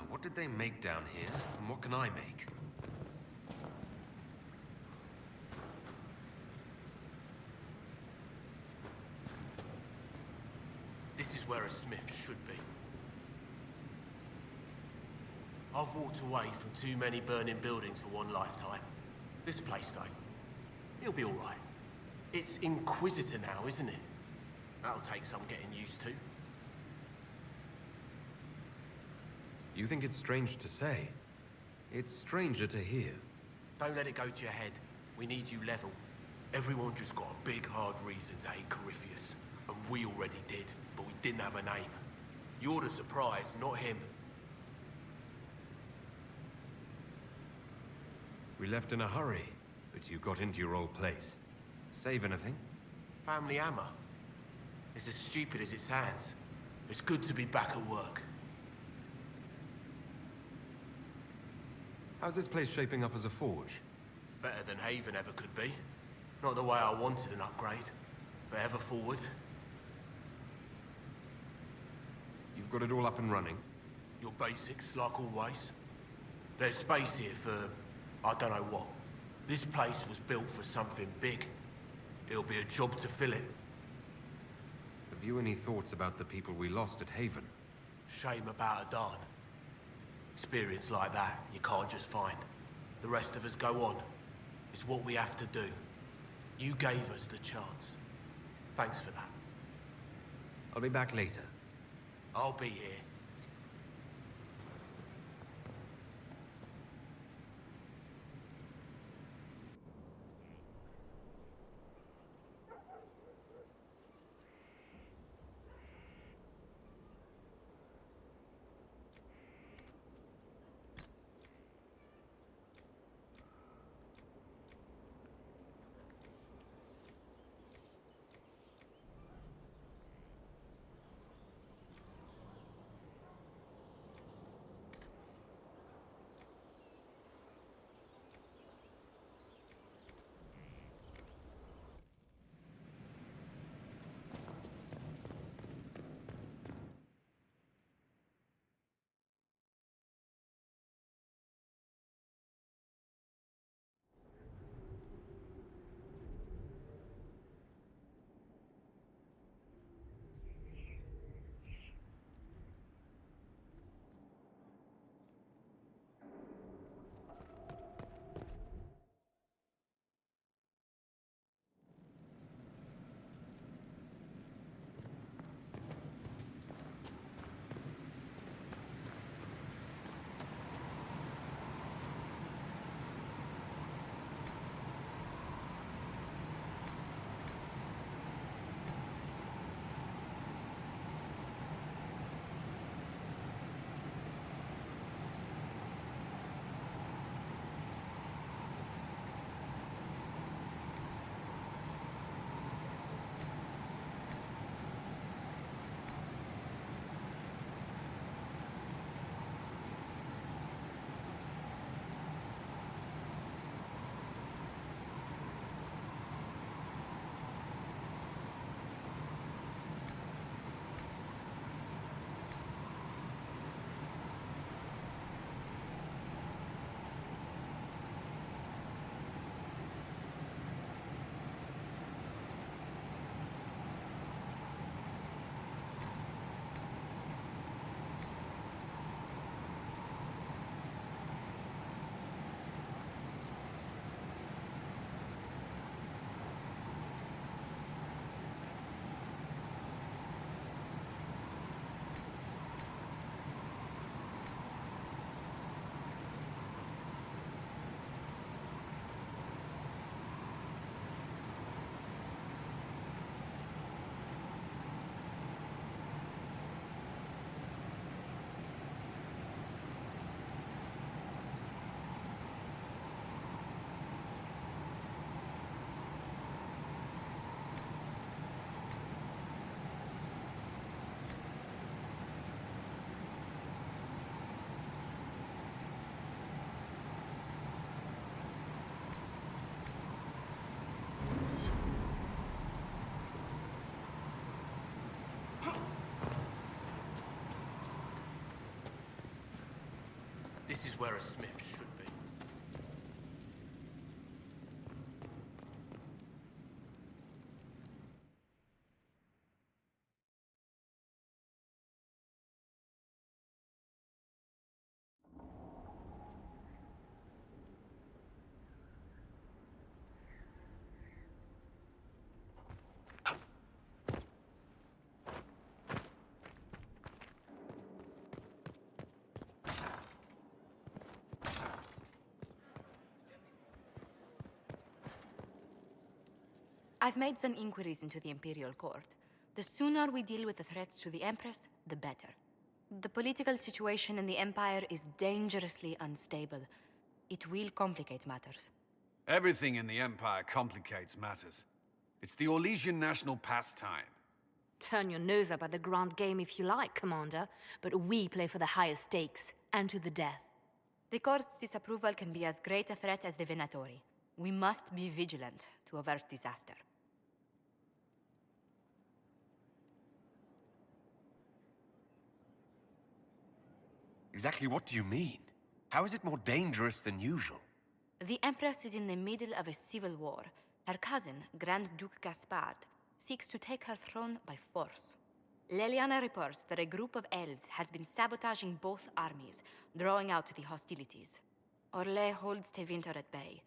what did they make down here, and what can I make? This is where a smith should be. I've walked away from too many burning buildings for one lifetime. This place, though, it'll be all right. It's Inquisitor now, isn't it? That'll take some getting used to. You think it's strange to say? It's stranger to hear. Don't let it go to your head. We need you level. Everyone just got a big, hard reason to hate Corypheus. And we already did, but we didn't have a name. You're the surprise, not him. We left in a hurry, but you got into your old place. Save anything? Family hammer. It's as stupid as it sounds. It's good to be back at work. How's this place shaping up as a forge? Better than Haven ever could be. Not the way I wanted an upgrade, but ever forward. You've got it all up and running? Your basics, like always. There's space here for, I don't know what. This place was built for something big. It'll be a job to fill it. Have you any thoughts about the people we lost at Haven? Shame about Adan. Experience like that, you can't just find. The rest of us go on. It's what we have to do. You gave us the chance. Thanks for that. I'll be back later. I'll be here. It's where a smith should be. I've made some inquiries into the Imperial Court. The sooner we deal with the threats to the Empress, the better. The political situation in the Empire is dangerously unstable. It will complicate matters. Everything in the Empire complicates matters. It's the Orlesian national pastime. Turn your nose up at the grand game if you like, Commander, but we play for the highest stakes, and to the death. The Court's disapproval can be as great a threat as the Venatori. We must be vigilant to avert disaster. Exactly what do you mean? How is it more dangerous than usual? The Empress is in the middle of a civil war. Her cousin, Grand Duke Gaspard, seeks to take her throne by force. Leliana reports that a group of elves has been sabotaging both armies, drawing out the hostilities. Orlais holds Tevinter at bay.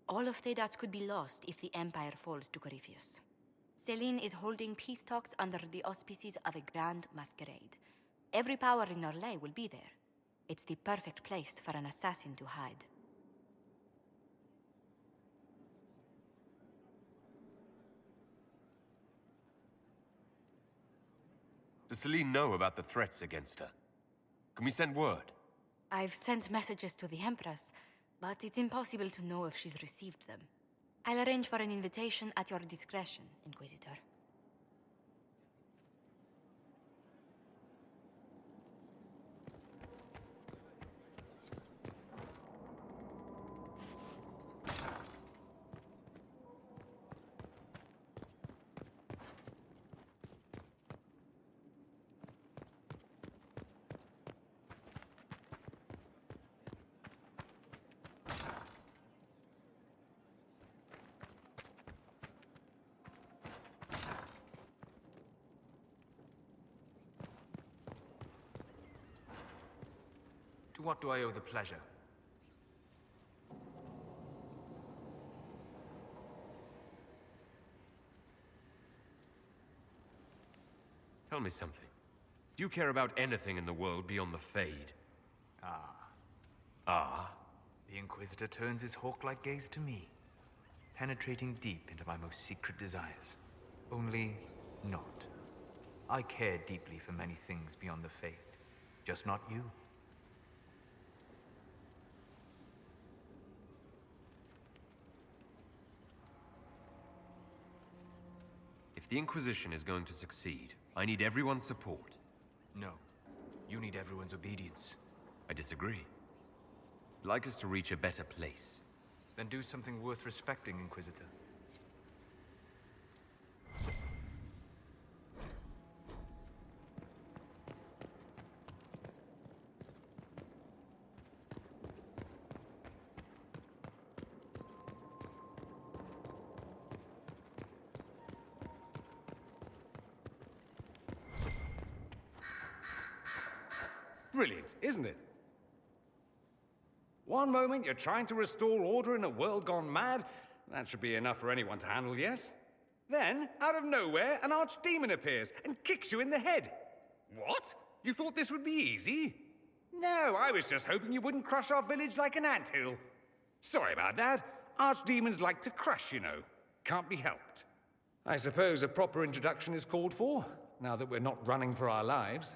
All of Thedas could be lost if the Empire falls to Corypheus. Celine is holding peace talks under the auspices of a grand masquerade. Every power in Orlais will be there. It's the perfect place for an assassin to hide. Does Celine know about the threats against her? Can we send word? I've sent messages to the Empress, but it's impossible to know if she's received them. I'll arrange for an invitation at your discretion, Inquisitor. To what do I owe the pleasure? Tell me something. Do you care about anything in the world beyond the Fade? Ah? The Inquisitor turns his hawk-like gaze to me, penetrating deep into my most secret desires. Only not. I care deeply for many things beyond the Fade, just not you. If the Inquisition is going to succeed, I need everyone's support. No. You need everyone's obedience. I disagree. I'd like us to reach a better place. Then do something worth respecting, Inquisitor. Brilliant, isn't it? One moment you're trying to restore order in a world gone mad. That should be enough for anyone to handle, yes? Then, out of nowhere, an archdemon appears and kicks you in the head. What? You thought this would be easy? No, I was just hoping you wouldn't crush our village like an anthill. Sorry about that. Archdemons like to crush, you know. Can't be helped. I suppose a proper introduction is called for, now that we're not running for our lives.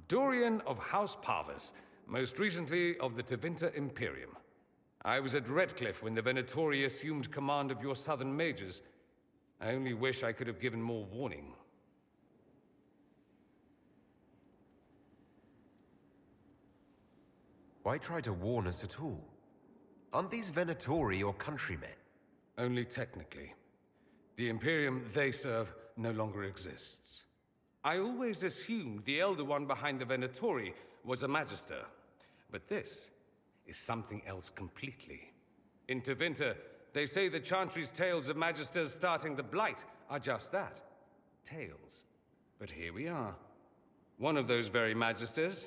Dorian of House Parvus, most recently of the Tevinter Imperium. I was at Redcliffe when the Venatori assumed command of your southern mages. I only wish I could have given more warning. Why try to warn us at all? Aren't these Venatori your countrymen? Only technically. The Imperium they serve no longer exists. I always assumed the Elder One behind the Venatori was a Magister. But this is something else completely. In Tevinter, they say the Chantry's tales of Magisters starting the Blight are just that. Tales. But here we are. One of those very Magisters,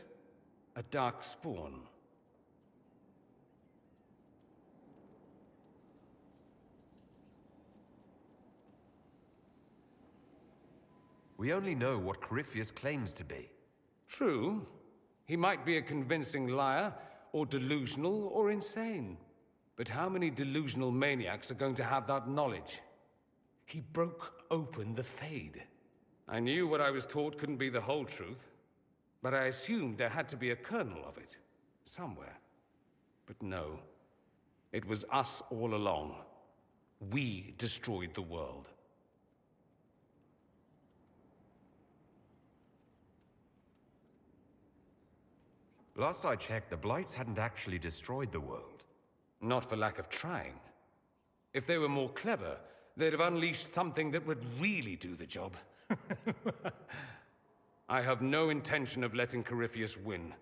a dark spawn. We only know what Corypheus claims to be. True. He might be a convincing liar, or delusional, or insane. But how many delusional maniacs are going to have that knowledge? He broke open the Fade. I knew what I was taught couldn't be the whole truth, but I assumed there had to be a kernel of it, somewhere. But no. It was us all along. We destroyed the world. Last I checked, the Blights hadn't actually destroyed the world. Not for lack of trying. If they were more clever, they'd have unleashed something that would really do the job. I have no intention of letting Corypheus win.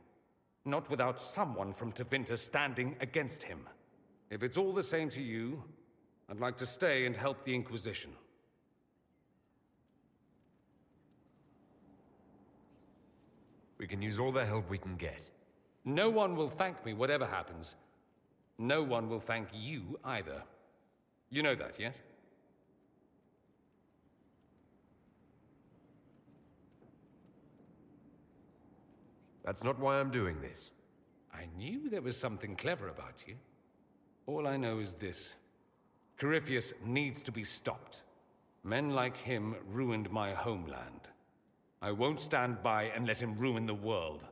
Not without someone from Tevinter standing against him. If it's all the same to you, I'd like to stay and help the Inquisition. We can use all the help we can get. No one will thank me, whatever happens. No one will thank you either. You know that, yes? That's not why I'm doing this. I knew there was something clever about you. All I know is this. Corypheus needs to be stopped. Men like him ruined my homeland. I won't stand by and let him ruin the world.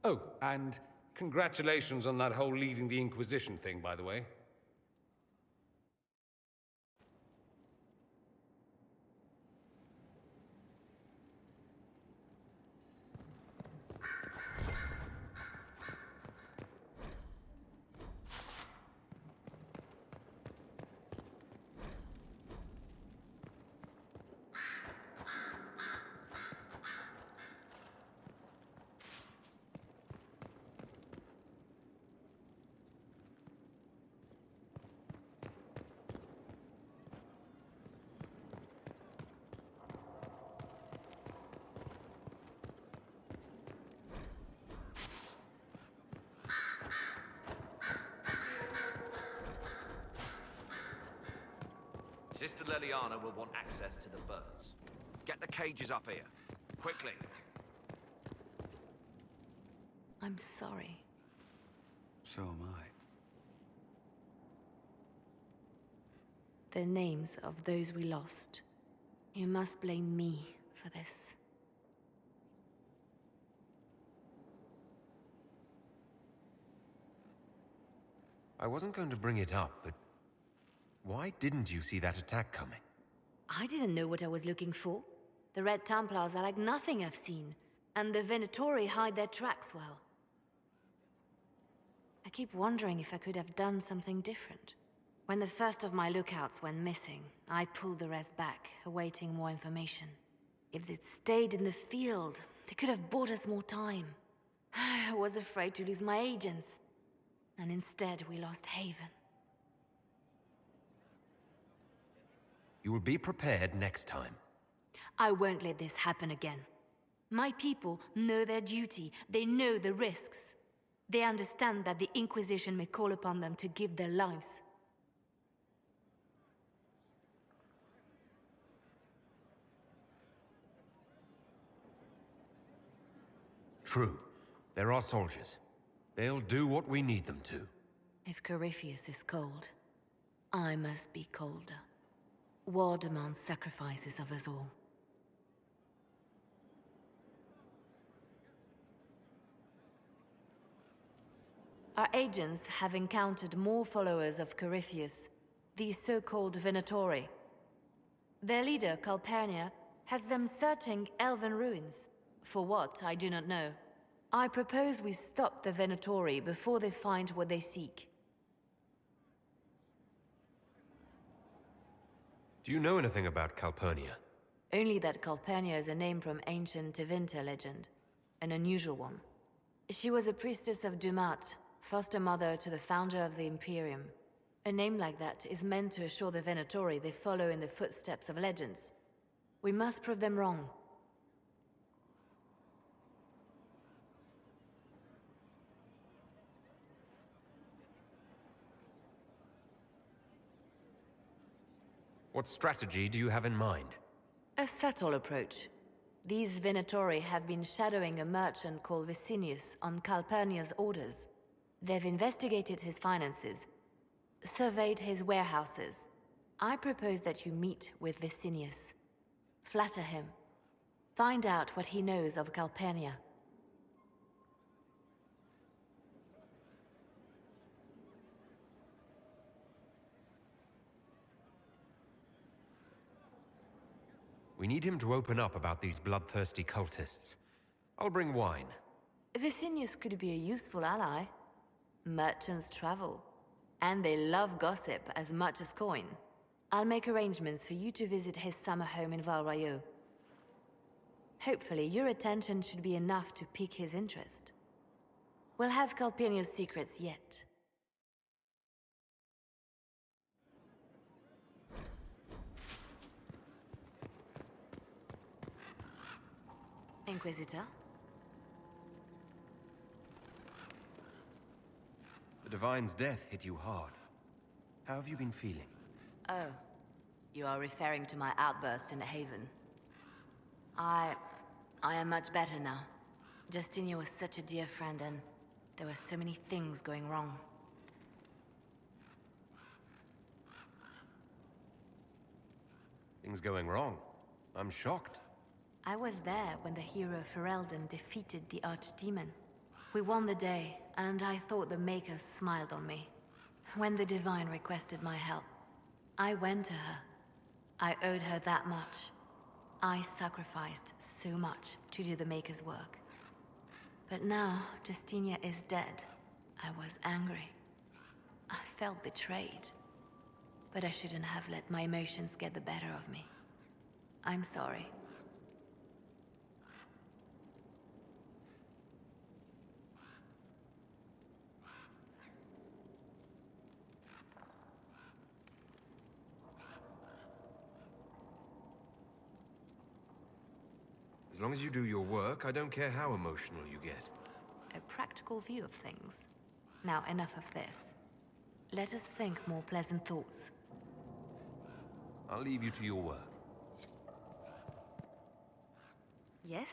Oh, and congratulations on that whole leading the Inquisition thing, by the way. Sister Leliana will want access to the birds. Get the cages up here. Quickly. I'm sorry. So am I. The names of those we lost. You must blame me for this. I wasn't going to bring it up, but why didn't you see that attack coming? I didn't know what I was looking for. The Red Templars are like nothing I've seen, and the Venatori hide their tracks well. I keep wondering if I could have done something different. When the first of my lookouts went missing, I pulled the rest back, awaiting more information. If they'd stayed in the field, they could have bought us more time. I was afraid to lose my agents, and instead we lost Haven. You will be prepared next time. I won't let this happen again. My people know their duty. They know the risks. They understand that the Inquisition may call upon them to give their lives. True. There are soldiers. They'll do what we need them to. If Corypheus is cold, I must be colder. War demands sacrifices of us all. Our agents have encountered more followers of Corypheus, these so-called Venatori. Their leader, Calpurnia, has them searching elven ruins. For what, I do not know. I propose we stop the Venatori before they find what they seek. Do you know anything about Calpurnia? Only that Calpurnia is a name from ancient Tevinter legend. An unusual one. She was a priestess of Dumat, foster mother to the founder of the Imperium. A name like that is meant to assure the Venatori they follow in the footsteps of legends. We must prove them wrong. What strategy do you have in mind? A subtle approach. These Venatori have been shadowing a merchant called Vicinius on Calpurnia's orders. They've investigated his finances, surveyed his warehouses. I propose that you meet with Vicinius. Flatter him. Find out what he knows of Calpurnia. We need him to open up about these bloodthirsty cultists. I'll bring wine. Vicinius could be a useful ally. Merchants travel, and they love gossip as much as coin. I'll make arrangements for you to visit his summer home in Val Royeaux. Hopefully, your attention should be enough to pique his interest. We'll have Calpurnia's secrets yet. Inquisitor? The Divine's death hit you hard. How have you been feeling? Oh, you are referring to my outburst in Haven. I am much better now. Justinia was such a dear friend, and there were so many things going wrong. Things going wrong? I'm shocked. I was there when the hero Ferelden defeated the Archdemon. We won the day, and I thought the Maker smiled on me. When the Divine requested my help, I went to her. I owed her that much. I sacrificed so much to do the Maker's work. But now, Justinia is dead. I was angry. I felt betrayed. But I shouldn't have let my emotions get the better of me. I'm sorry. As long as you do your work, I don't care how emotional you get. A practical view of things. Now, enough of this. Let us think more pleasant thoughts. I'll leave you to your work. Yes?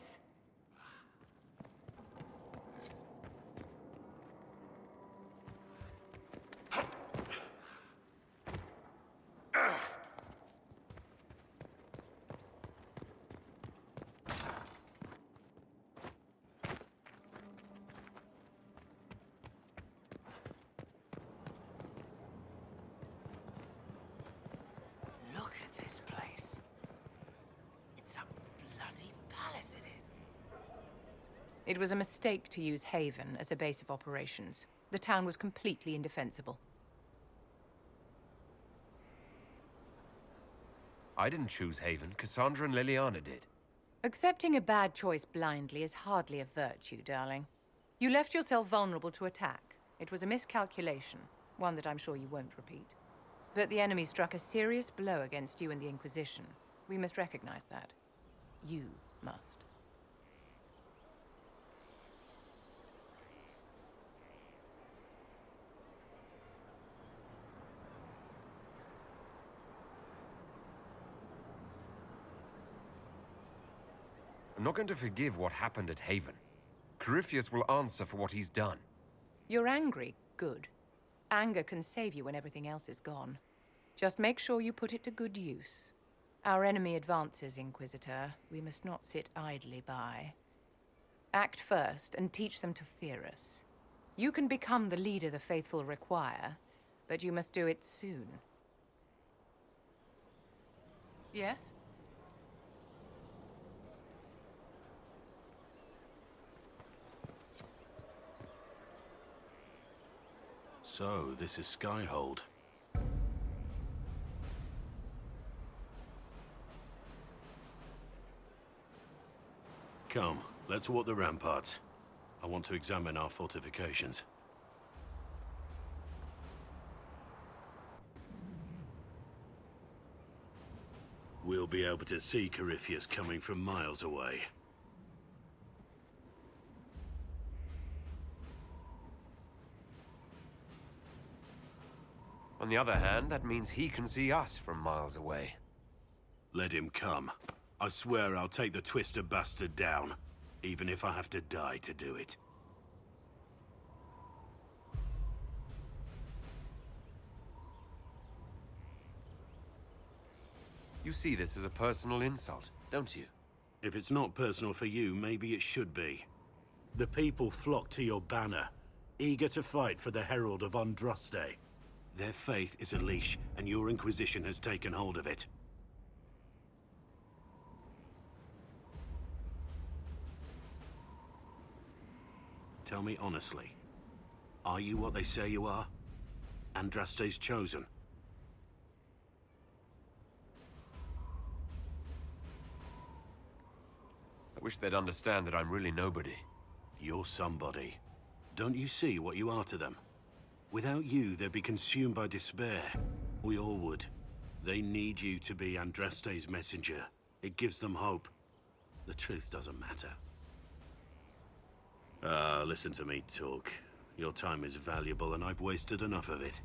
Look at this place. It's a bloody palace, it is. It was a mistake to use Haven as a base of operations. The town was completely indefensible. I didn't choose Haven. Cassandra and Liliana did. Accepting a bad choice blindly is hardly a virtue, darling. You left yourself vulnerable to attack. It was a miscalculation, one that I'm sure you won't repeat. But the enemy struck a serious blow against you and the Inquisition. We must recognize that. You must. I'm not going to forgive what happened at Haven. Corypheus will answer for what he's done. You're angry. Good. Anger can save you when everything else is gone. Just make sure you put it to good use. Our enemy advances, Inquisitor. We must not sit idly by. Act first and teach them to fear us. You can become the leader the faithful require, but you must do it soon. Yes? So, this is Skyhold. Come, let's walk the ramparts. I want to examine our fortifications. We'll be able to see Corypheus coming from miles away. On the other hand, that means he can see us from miles away. Let him come. I swear I'll take the Twister bastard down, even if I have to die to do it. You see this as a personal insult, don't you? If it's not personal for you, maybe it should be. The people flock to your banner, eager to fight for the Herald of Andraste. Their faith is a leash, and your Inquisition has taken hold of it. Tell me honestly, are you what they say you are? Andraste's chosen? I wish they'd understand that I'm really nobody. You're somebody. Don't you see what you are to them? Without you, they'd be consumed by despair. We all would. They need you to be Andraste's messenger. It gives them hope. The truth doesn't matter. Listen to me talk. Your time is valuable and I've wasted enough of it.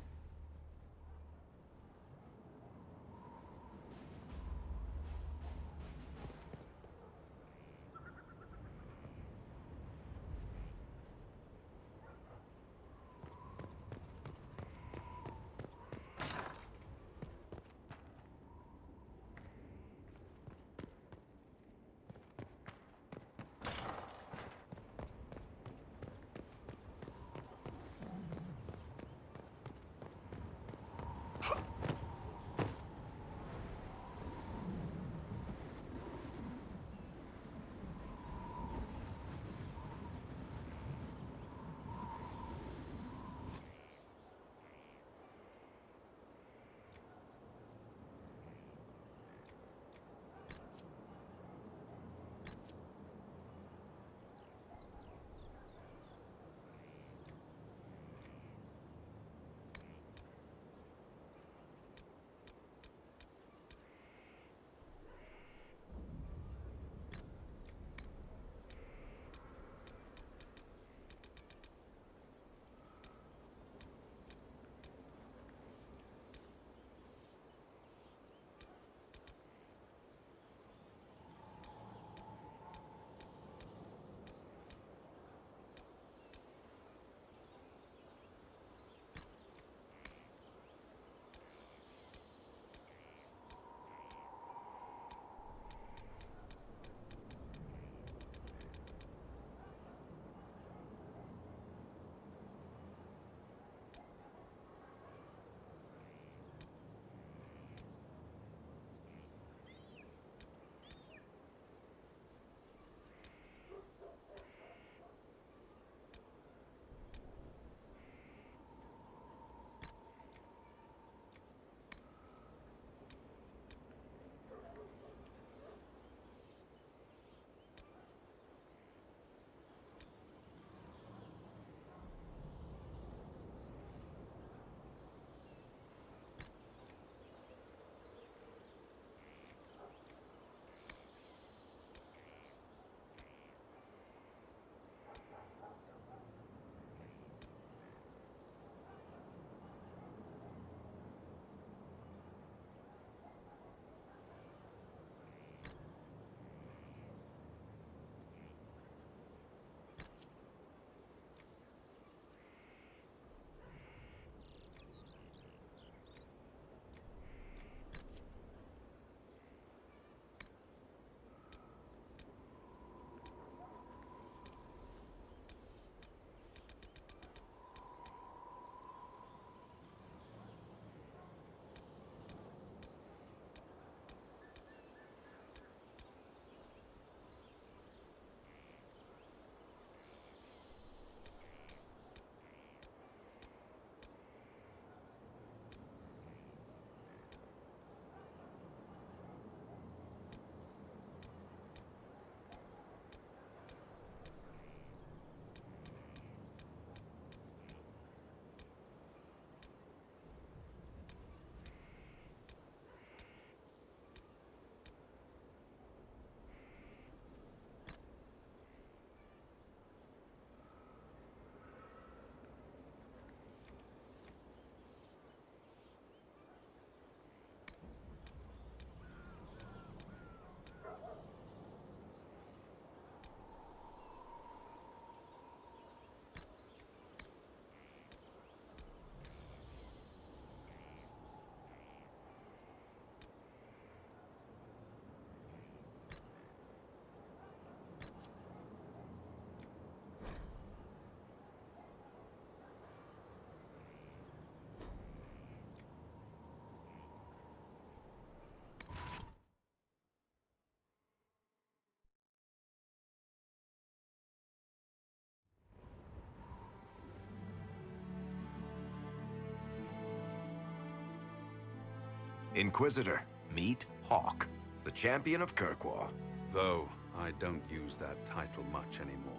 Inquisitor, meet Hawk, the champion of Kirkwall. Though I don't use that title much anymore.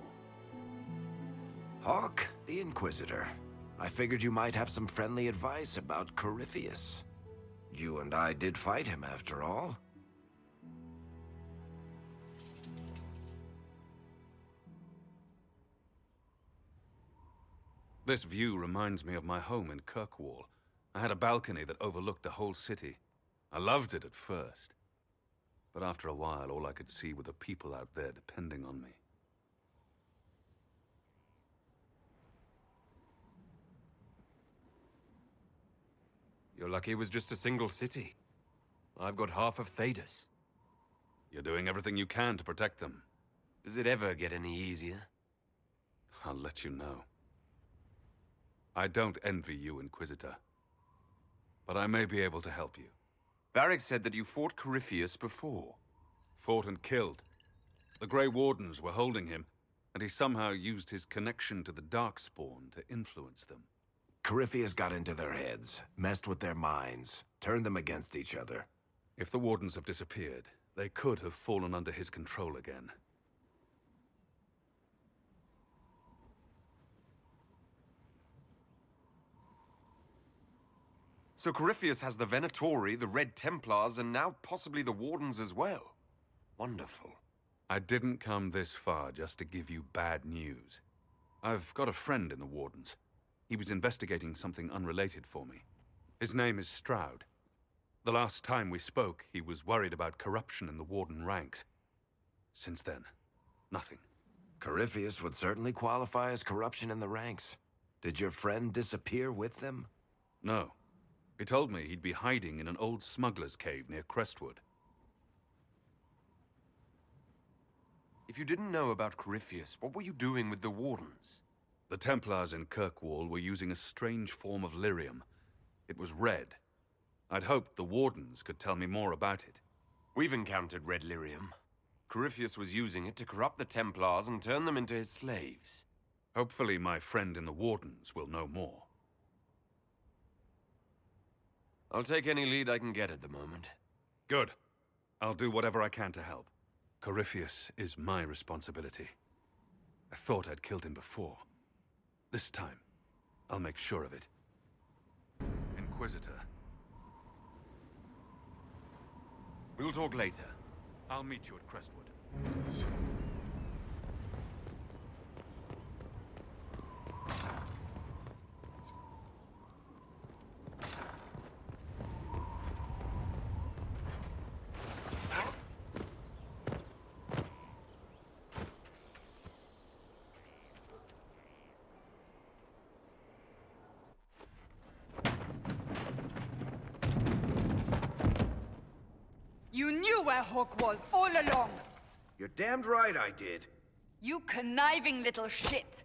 Hawk, the Inquisitor. I figured you might have some friendly advice about Corypheus. You and I did fight him, after all. This view reminds me of my home in Kirkwall. I had a balcony that overlooked the whole city. I loved it at first. But after a while, all I could see were the people out there depending on me. You're lucky it was just a single city. I've got half of Thedas. You're doing everything you can to protect them. Does it ever get any easier? I'll let you know. I don't envy you, Inquisitor. But I may be able to help you. Varric said that you fought Corypheus before. Fought and killed. The Grey Wardens were holding him, and he somehow used his connection to the Darkspawn to influence them. Corypheus got into their heads, messed with their minds, turned them against each other. If the Wardens have disappeared, they could have fallen under his control again. So Corypheus has the Venatori, the Red Templars, and now possibly the Wardens as well. Wonderful. I didn't come this far just to give you bad news. I've got a friend in the Wardens. He was investigating something unrelated for me. His name is Stroud. The last time we spoke, he was worried about corruption in the Warden ranks. Since then, nothing. Corypheus would certainly qualify as corruption in the ranks. Did your friend disappear with them? No. He told me he'd be hiding in an old smuggler's cave near Crestwood. If you didn't know about Corypheus, what were you doing with the Wardens? The Templars in Kirkwall were using a strange form of lyrium. It was red. I'd hoped the Wardens could tell me more about it. We've encountered red lyrium. Corypheus was using it to corrupt the Templars and turn them into his slaves. Hopefully my friend in the Wardens will know more. I'll take any lead I can get at the moment. Good. I'll do whatever I can to help. Corypheus is my responsibility. I thought I'd killed him before. This time, I'll make sure of it. Inquisitor. We'll talk later. I'll meet you at Crestwood. You knew where Hawk was all along! You're damned right I did. You conniving little shit!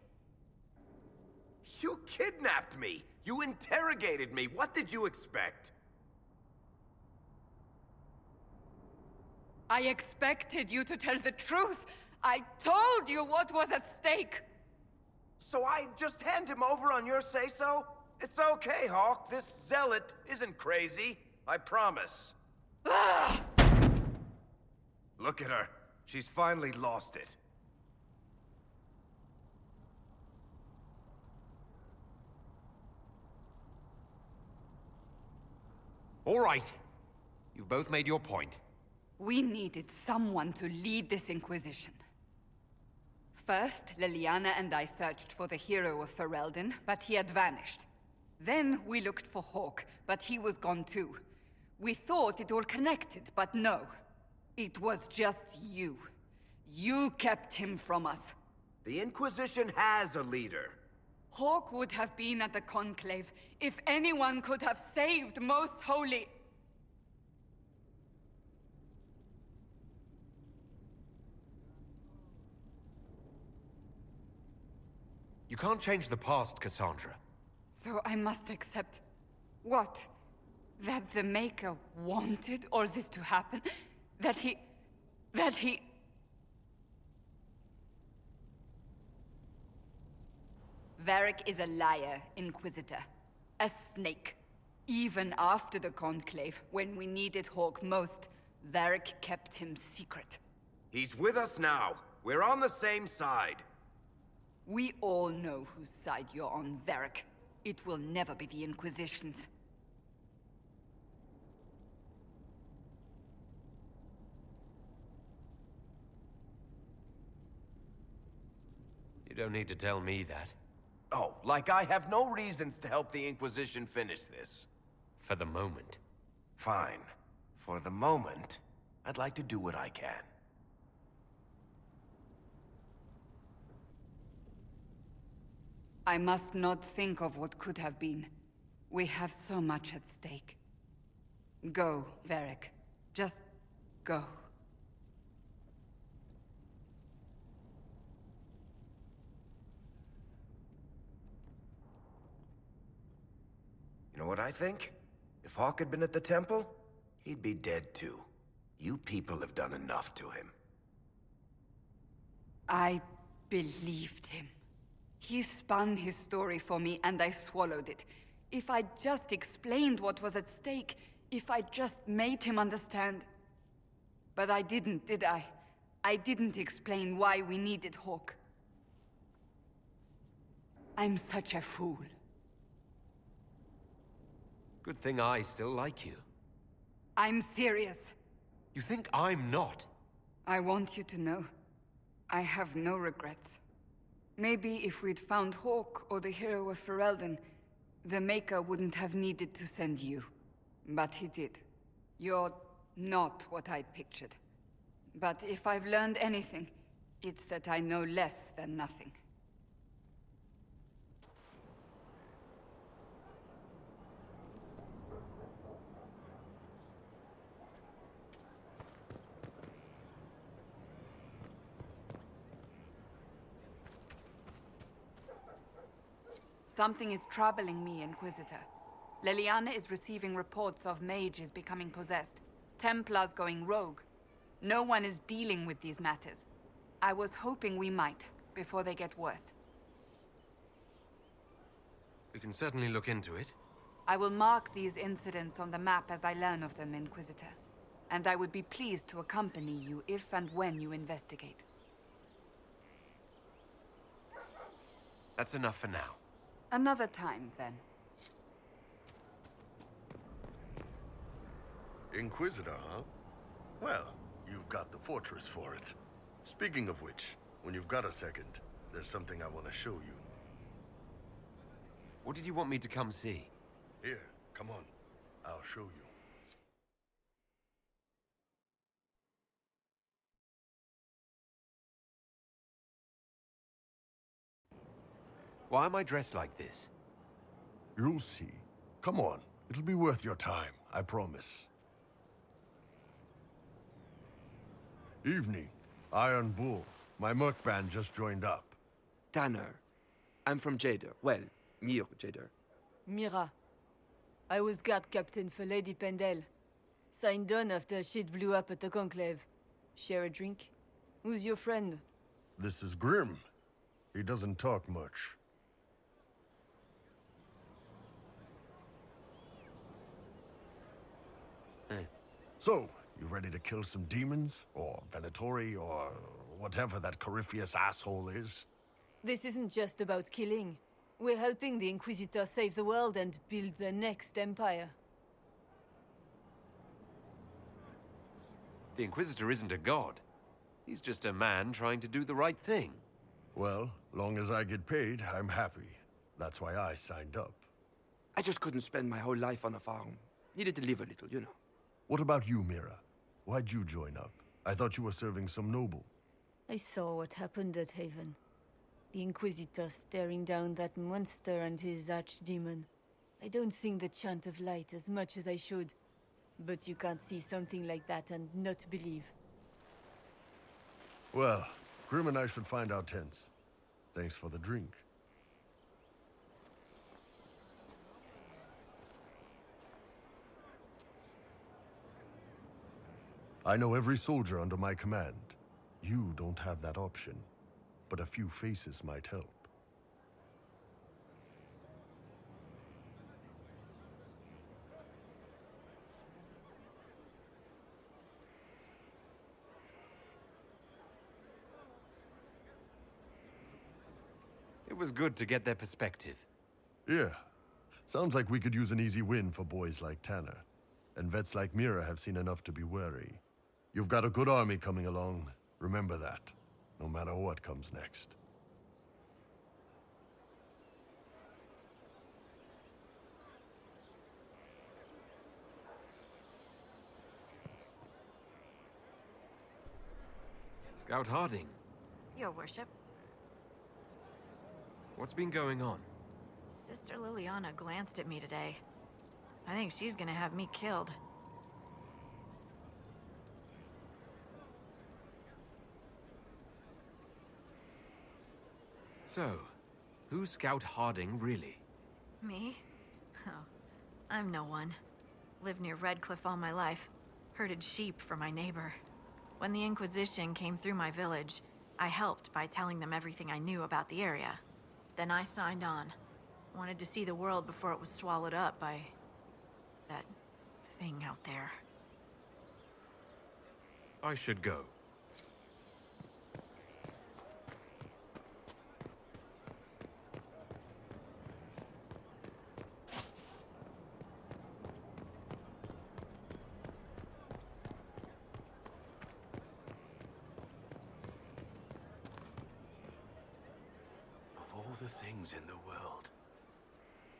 You kidnapped me! You interrogated me! What did you expect? I expected you to tell the truth! I told you what was at stake! So I just hand him over on your say-so? It's okay, Hawk. This zealot isn't crazy. I promise. Ah! Look at her. She's finally lost it. All right. You've both made your point. We needed someone to lead this Inquisition. First, Liliana and I searched for the hero of Ferelden, but he had vanished. Then we looked for Hawk, but he was gone too. We thought it all connected, but no. It was just you. You kept him from us. The Inquisition has a leader. Hawk would have been at the Conclave if anyone could have saved Most Holy... You can't change the past, Cassandra. So I must accept... what? That the Maker wanted all this to happen? That he... Varric is a liar, Inquisitor. A snake. Even after the Conclave, when we needed Hawk most, Varric kept him secret. He's with us now. We're on the same side. We all know whose side you're on, Varric. It will never be the Inquisition's. You don't need to tell me that. Oh, like I have no reasons to help the Inquisition finish this. For the moment. Fine. For the moment, I'd like to do what I can. I must not think of what could have been. We have so much at stake. Go, Varric. Just go. You know what I think? If Hawk had been at the temple, he'd be dead too. You people have done enough to him. I believed him. He spun his story for me, and I swallowed it. If I just explained what was at stake, if I just made him understand... But I didn't, did I? I didn't explain why we needed Hawk. I'm such a fool. Good thing I still like you. I'm serious. You think I'm not? I want you to know, I have no regrets. Maybe if we'd found Hawk or the hero of Ferelden, the Maker wouldn't have needed to send you. But he did. You're not what I'd pictured. But if I've learned anything, it's that I know less than nothing. Something is troubling me, Inquisitor. Leliana is receiving reports of mages becoming possessed, Templars going rogue. No one is dealing with these matters. I was hoping we might, before they get worse. We can certainly look into it. I will mark these incidents on the map as I learn of them, Inquisitor. And I would be pleased to accompany you if and when you investigate. That's enough for now. Another time, then. Inquisitor, huh? Well, you've got the fortress for it. Speaking of which, when you've got a second, there's something I want to show you. What did you want me to come see? Here, come on. I'll show you. Why am I dressed like this? You'll see. Come on. It'll be worth your time, I promise. Evening. Iron Bull. My merc band just joined up. Tanner. I'm from Jader. Well, near Jader. Mira. I was guard captain for Lady Pendel. Signed on after shit blew up at the Conclave. Share a drink? Who's your friend? This is Grim. He doesn't talk much. So, you ready to kill some demons? Or Venatori? Or whatever that Corypheus asshole is? This isn't just about killing. We're helping the Inquisitor save the world and build the next empire. The Inquisitor isn't a god. He's just a man trying to do the right thing. Well, long as I get paid, I'm happy. That's why I signed up. I just couldn't spend my whole life on a farm. Needed to live a little, you know. What about you, Mira? Why'd you join up? I thought you were serving some noble. I saw what happened at Haven. The Inquisitor staring down that monster and his archdemon. I don't sing the chant of light as much as I should. But you can't see something like that and not believe. Well, Grim and I should find our tents. Thanks for the drink. I know every soldier under my command. You don't have that option, but a few faces might help. was good to get their perspective. Yeah. Sounds like we could use an easy win for boys like Tanner. And vets like Mira have seen enough to be wary. You've got a good army coming along. Remember that, no matter what comes next. Scout Harding, Your worship. what's been going on? Sister Liliana glanced at me today. I think she's gonna have me killed. So, who's Scout Harding, really? Me? Oh, I'm no one. Lived near Redcliffe all my life. Herded sheep for my neighbor. When the Inquisition came through my village, I helped by telling them everything I knew about the area. Then I signed on. Wanted to see the world before it was swallowed up by... that thing out there. I should go. Of all the things in the world,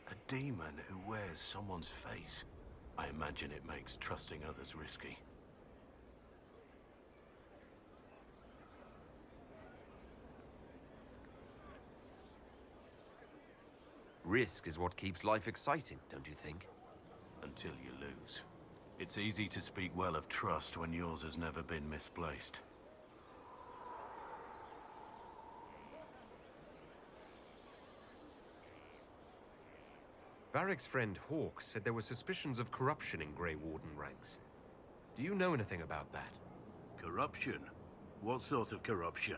a demon who wears someone's face. I imagine it makes trusting others risky. Risk is what keeps life exciting, don't you think? Until you lose. It's easy to speak well of trust when yours has never been misplaced. Varric's friend Hawk said there were suspicions of corruption in Grey Warden ranks. Do you know anything about that? Corruption? What sort of corruption?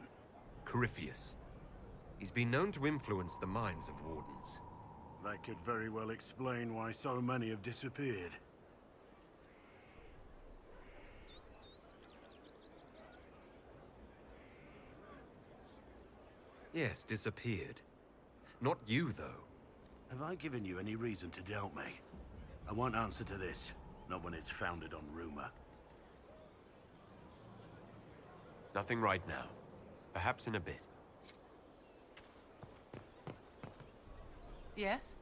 Corypheus. He's been known to influence the minds of Wardens. That could very well explain why so many have disappeared. Yes, disappeared. Not you, though. Have I given you any reason to doubt me? I won't answer to this, not when it's founded on rumor. Nothing right now. Perhaps in a bit. Yes?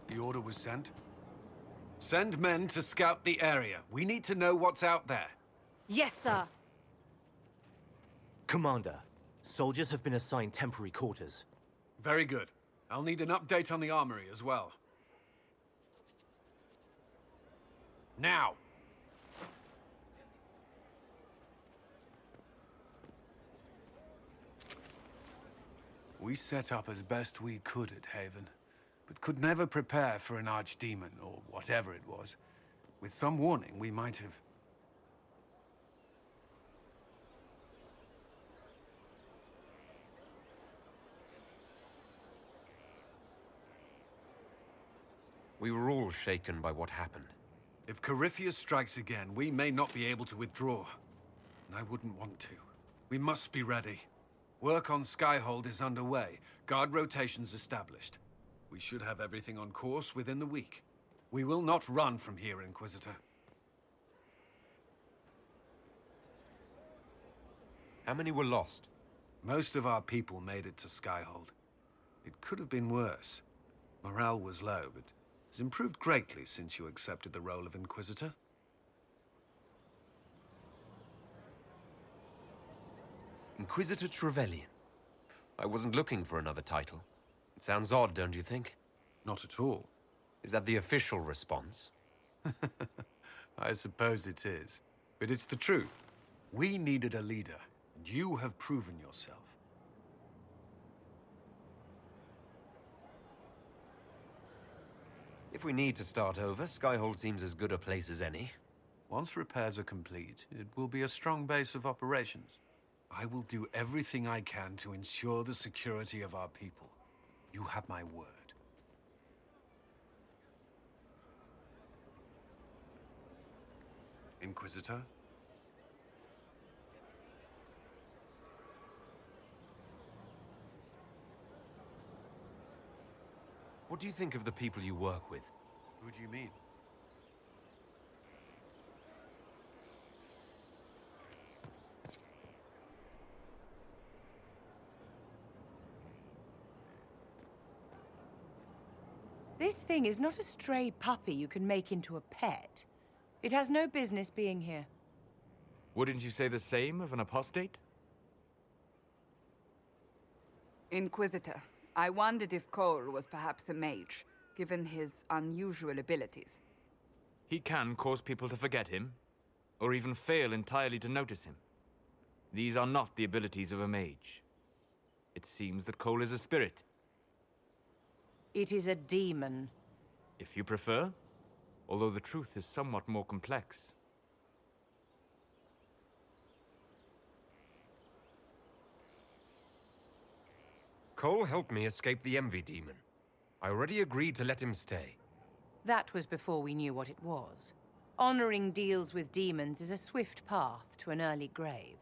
The order was sent? Send men to scout the area. We need to know what's out there. Yes, sir. Commander, soldiers have been assigned temporary quarters. Very good. I'll need an update on the armory as well. Now! We set up as best we could at Haven, but could never prepare for an archdemon, or whatever it was. With some warning, we might have... We were all shaken by what happened. If Corypheus strikes again, we may not be able to withdraw. And I wouldn't want to. We must be ready. Work on Skyhold is underway. Guard rotations established. We should have everything on course within the week. We will not run from here, Inquisitor. How many were lost? Most of our people made it to Skyhold. It could have been worse. Morale was low, but has improved greatly since you accepted the role of Inquisitor. Inquisitor Trevelyan. I wasn't looking for another title. It sounds odd, don't you think? Not at all. Is that the official response? I suppose it is. But it's the truth. We needed a leader, and you have proven yourself. If we need to start over, Skyhold seems as good a place as any. Once repairs are complete, it will be a strong base of operations. I will do everything I can to ensure the security of our people. You have my word. Inquisitor? What do you think of the people you work with? Who do you mean? This thing is not a stray puppy you can make into a pet. It has no business being here. Wouldn't you say the same of an apostate? Inquisitor, I wondered if Cole was perhaps a mage, given his unusual abilities. He can cause people to forget him, or even fail entirely to notice him. These are not the abilities of a mage. It seems that Cole is a spirit. It is a demon. If you prefer, although the truth is somewhat more complex. Cole helped me escape the Envy Demon. I already agreed to let him stay. That was before we knew what it was. Honoring deals with demons is a swift path to an early grave.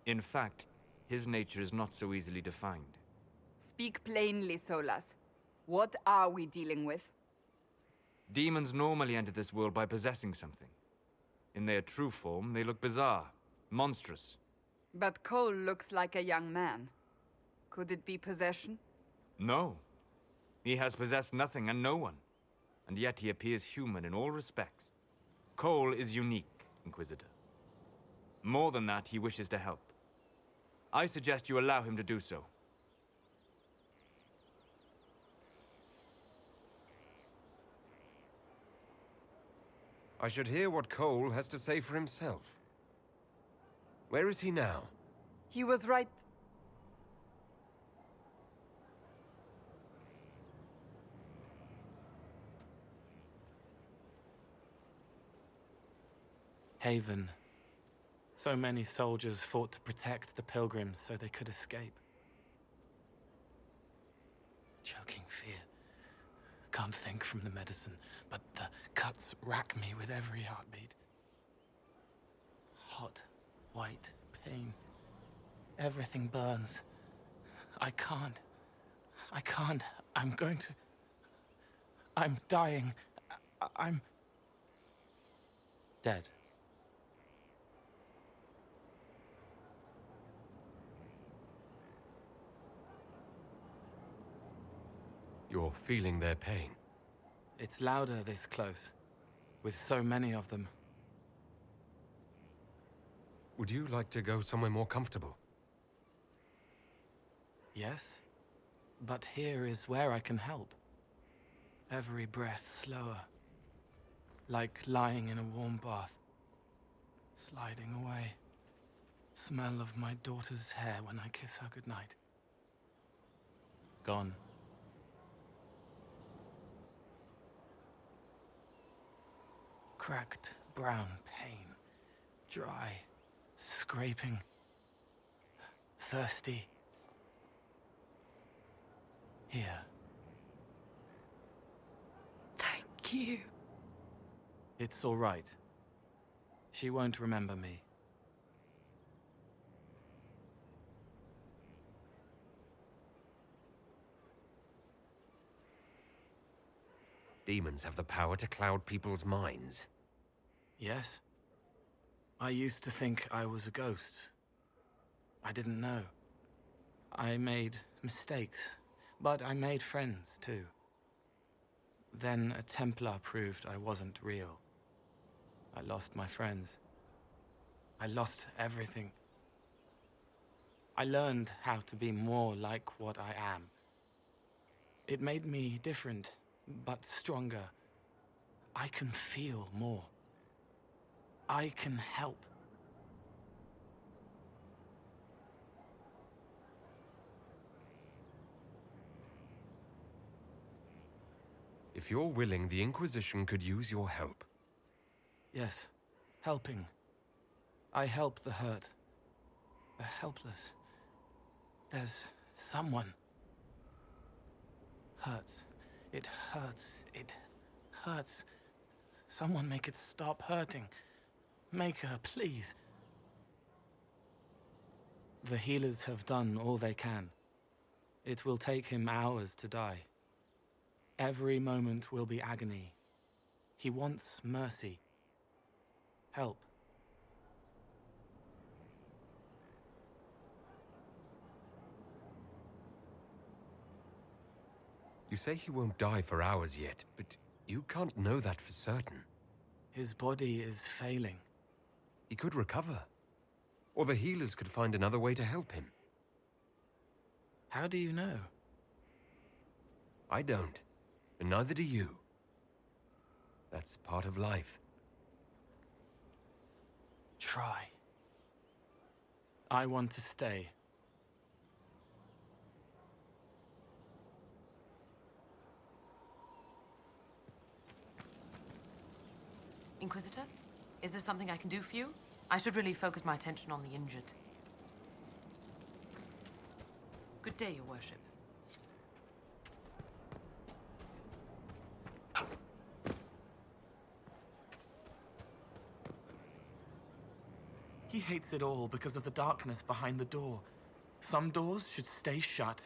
In fact, his nature is not so easily defined. Speak plainly, Solas. What are we dealing with? Demons normally enter this world by possessing something. In their true form, they look bizarre, monstrous. But Cole looks like a young man. Could it be possession? No. He has possessed nothing and no one. And yet he appears human in all respects. Cole is unique, Inquisitor. More than that, he wishes to help. I suggest you allow him to do so. I should hear what Cole has to say for himself. Where is he now? He was right. Haven. So many soldiers fought to protect the pilgrims so they could escape. Choking fear. Can't think from the medicine, but the cuts rack me with every heartbeat. Hot, white pain. Everything burns. I can't. I'm going to... I'm dying. I'm... dead. You're feeling their pain. It's louder this close, with so many of them. Would you like to go somewhere more comfortable? Yes, but here is where I can help. Every breath slower, like lying in a warm bath, sliding away. Smell of my daughter's hair when I kiss her goodnight. Gone. Cracked brown pain, dry, scraping, thirsty. Here. Thank you. It's all right. She won't remember me. Demons have the power to cloud people's minds. Yes? I used to think I was a ghost. I didn't know. I made mistakes, but I made friends too. Then a Templar proved I wasn't real. I lost my friends. I lost everything. I learned how to be more like what I am. It made me different, but stronger. I can feel more. I can help. If you're willing, the Inquisition could use your help. Yes, helping. I help the hurt, the helpless. There's someone. Hurts. It hurts. It hurts. Someone make it stop hurting. Maker, please. The healers have done all they can. It will take him hours to die. Every moment will be agony. He wants mercy. Help. You say he won't die for hours yet, but you can't know that for certain. His body is failing. He could recover. Or the healers could find another way to help him. How do you know? I don't. And neither do you. That's part of life. Try. I want to stay. Inquisitor? Is there something I can do for you? I should really focus my attention on the injured. Good day, Your Worship. He hates it all because of the darkness behind the door. Some doors should stay shut,